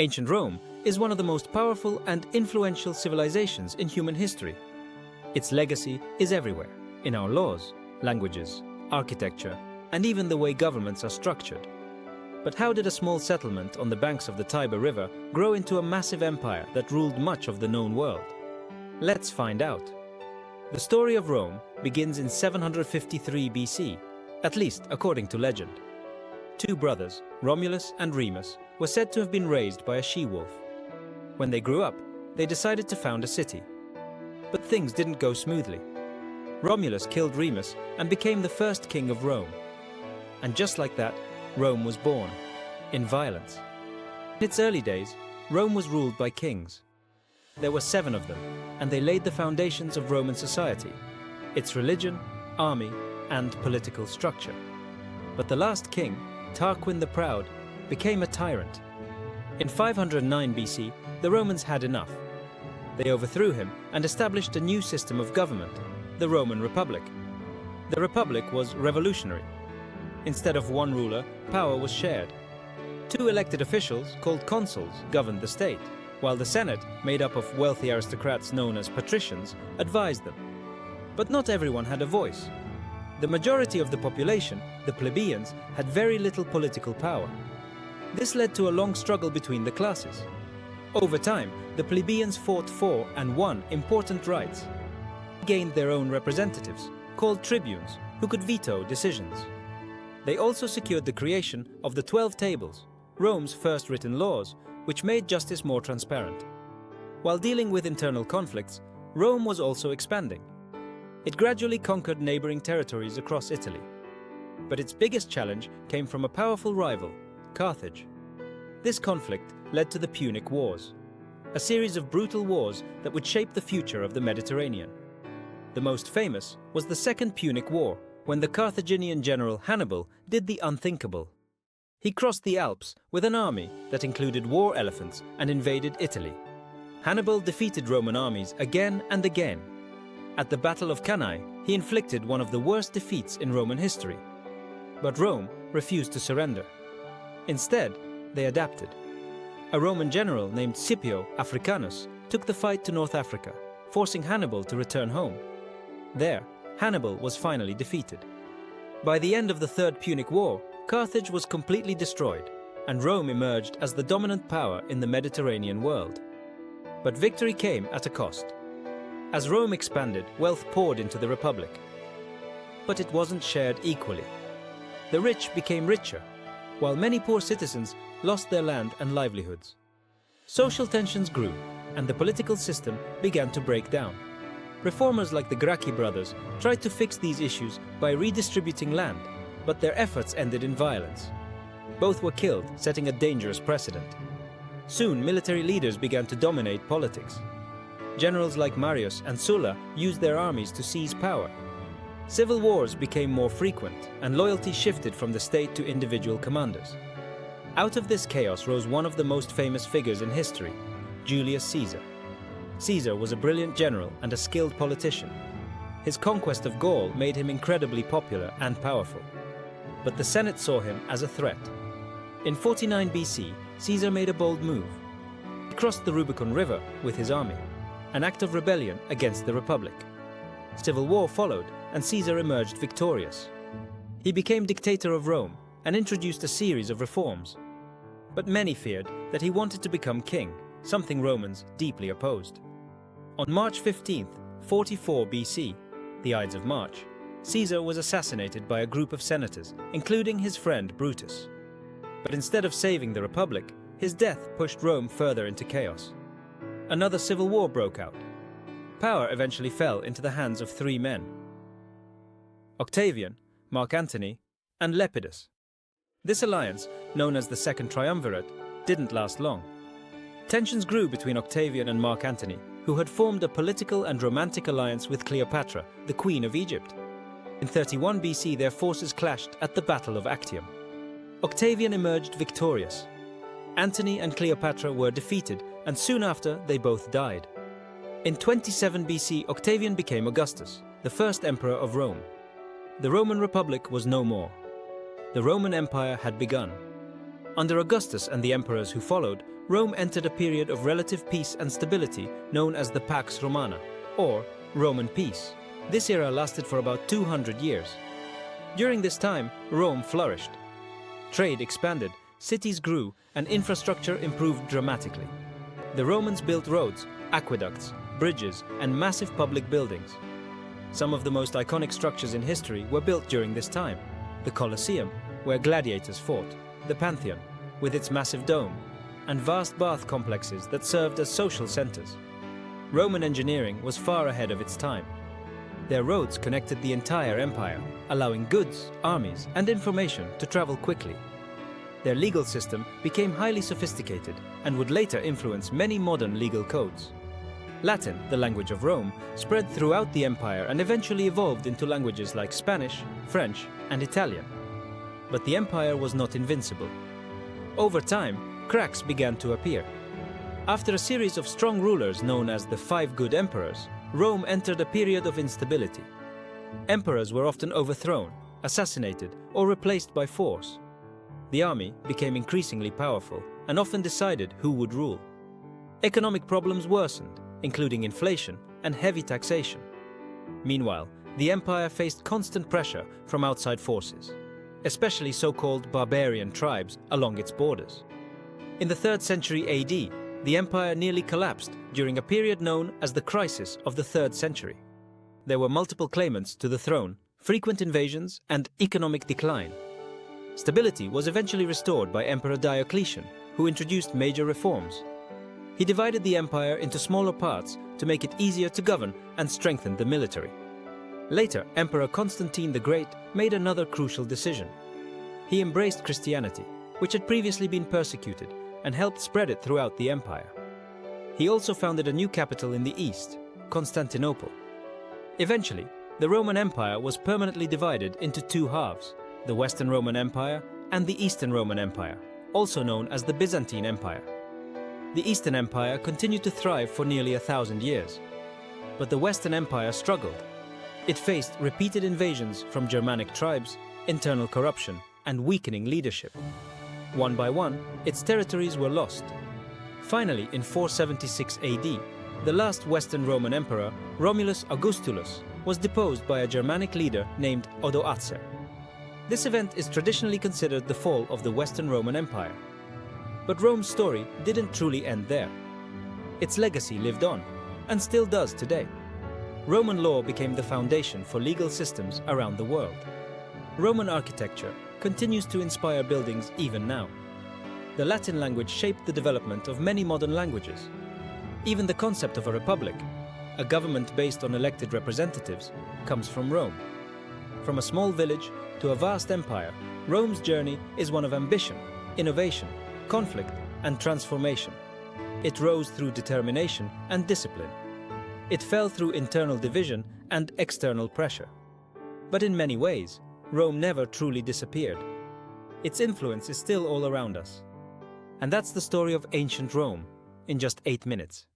Ancient Rome is one of the most powerful and influential civilizations in human history. Its legacy is everywhere, in our laws, languages, architecture, and even the way governments are structured. But how did a small settlement on the banks of the Tiber River grow into a massive empire that ruled much of the known world? Let's find out. The story of Rome begins in 753 BC, at least according to legend. Two brothers, Romulus and Remus, were said to have been raised by a she-wolf. When they grew up, they decided to found a city. But things didn't go smoothly. Romulus killed Remus and became the first king of Rome. And just like that, Rome was born, in violence. In its early days, Rome was ruled by kings. There were 7 of them, and they laid the foundations of Roman society, its religion, army, and political structure. But the last king, Tarquin the Proud, became a tyrant. In 509 BC, the Romans had enough. They overthrew him and established a new system of government, the Roman Republic. The Republic was revolutionary. Instead of one ruler, power was shared. 2 elected officials, called consuls, governed the state, while the Senate, made up of wealthy aristocrats known as patricians, advised them. But not everyone had a voice. The majority of the population, the plebeians, had very little political power. This led to a long struggle between the classes. Over time, the plebeians fought for and won important rights. They gained their own representatives, called tribunes, who could veto decisions. They also secured the creation of the 12 Tables, Rome's first written laws, which made justice more transparent. While dealing with internal conflicts, Rome was also expanding. It gradually conquered neighboring territories across Italy. But its biggest challenge came from a powerful rival, Carthage. This conflict led to the Punic Wars, a series of brutal wars that would shape the future of the Mediterranean. The most famous was the Second Punic War, when the Carthaginian general Hannibal did the unthinkable. He crossed the Alps with an army that included war elephants and invaded Italy. Hannibal defeated Roman armies again and again. At the Battle of Cannae, he inflicted one of the worst defeats in Roman history. But Rome refused to surrender. Instead, they adapted. A Roman general named Scipio Africanus took the fight to North Africa, forcing Hannibal to return home. There, Hannibal was finally defeated. By the end of the Third Punic War, Carthage was completely destroyed, and Rome emerged as the dominant power in the Mediterranean world. But victory came at a cost. As Rome expanded, wealth poured into the Republic. But it wasn't shared equally. The rich became richer, while many poor citizens lost their land and livelihoods. Social tensions grew, and the political system began to break down. Reformers like the Gracchi brothers tried to fix these issues by redistributing land, but their efforts ended in violence. Both were killed, setting a dangerous precedent. Soon, military leaders began to dominate politics. Generals like Marius and Sulla used their armies to seize power. Civil wars became more frequent, and loyalty shifted from the state to individual commanders. Out of this chaos rose one of the most famous figures in history, Julius Caesar. Caesar was a brilliant general and a skilled politician. His conquest of Gaul made him incredibly popular and powerful. But the Senate saw him as a threat. In 49 BC, Caesar made a bold move. He crossed the Rubicon River with his army, an act of rebellion against the Republic. Civil war followed, and Caesar emerged victorious. He became dictator of Rome and introduced a series of reforms. But many feared that he wanted to become king, something Romans deeply opposed. On March 15th, 44 BC, the Ides of March, Caesar was assassinated by a group of senators, including his friend Brutus. But instead of saving the Republic, his death pushed Rome further into chaos. Another civil war broke out. Power eventually fell into the hands of 3 men: Octavian, Mark Antony, and Lepidus. This alliance, known as the Second Triumvirate, didn't last long. Tensions grew between Octavian and Mark Antony, who had formed a political and romantic alliance with Cleopatra, the Queen of Egypt. In 31 BC, their forces clashed at the Battle of Actium. Octavian emerged victorious. Antony and Cleopatra were defeated, and soon after they both died. In 27 BC, Octavian became Augustus, the first emperor of Rome. The Roman Republic was no more. The Roman Empire had begun. Under Augustus and the emperors who followed, Rome entered a period of relative peace and stability known as the Pax Romana, or Roman peace. This era lasted for about 200 years. During this time, Rome flourished. Trade expanded, cities grew, and infrastructure improved dramatically. The Romans built roads, aqueducts, bridges, and massive public buildings. Some of the most iconic structures in history were built during this time. The Colosseum, where gladiators fought, the Pantheon, with its massive dome, and vast bath complexes that served as social centers. Roman engineering was far ahead of its time. Their roads connected the entire empire, allowing goods, armies, and information to travel quickly. Their legal system became highly sophisticated and would later influence many modern legal codes. Latin, the language of Rome, spread throughout the empire and eventually evolved into languages like Spanish, French, and Italian. But the empire was not invincible. Over time, cracks began to appear. After a series of strong rulers known as the Five Good Emperors, Rome entered a period of instability. Emperors were often overthrown, assassinated, or replaced by force. The army became increasingly powerful and often decided who would rule. Economic problems worsened, including inflation and heavy taxation. Meanwhile, the empire faced constant pressure from outside forces, especially so-called barbarian tribes along its borders. In the 3rd century AD, the empire nearly collapsed during a period known as the Crisis of the 3rd century. There were multiple claimants to the throne, frequent invasions, and economic decline. Stability was eventually restored by Emperor Diocletian, who introduced major reforms. He divided the empire into smaller parts to make it easier to govern and strengthened the military. Later, Emperor Constantine the Great made another crucial decision. He embraced Christianity, which had previously been persecuted, and helped spread it throughout the empire. He also founded a new capital in the east, Constantinople. Eventually, the Roman Empire was permanently divided into two halves, the Western Roman Empire and the Eastern Roman Empire, also known as the Byzantine Empire. The Eastern Empire continued to thrive for nearly 1,000 years. But the Western Empire struggled. It faced repeated invasions from Germanic tribes, internal corruption, and weakening leadership. One by one, its territories were lost. Finally, in 476 AD, the last Western Roman emperor, Romulus Augustus, was deposed by a Germanic leader named Odoacer. This event is traditionally considered the fall of the Western Roman Empire. But Rome's story didn't truly end there. Its legacy lived on, and still does today. Roman law became the foundation for legal systems around the world. Roman architecture continues to inspire buildings even now. The Latin language shaped the development of many modern languages. Even the concept of a republic, a government based on elected representatives, comes from Rome. From a small village to a vast empire, Rome's journey is one of ambition, innovation, conflict, and transformation. It rose through determination and discipline. It fell through internal division and external pressure. But in many ways, Rome never truly disappeared. Its influence is still all around us. And that's the story of ancient Rome in just 8 minutes.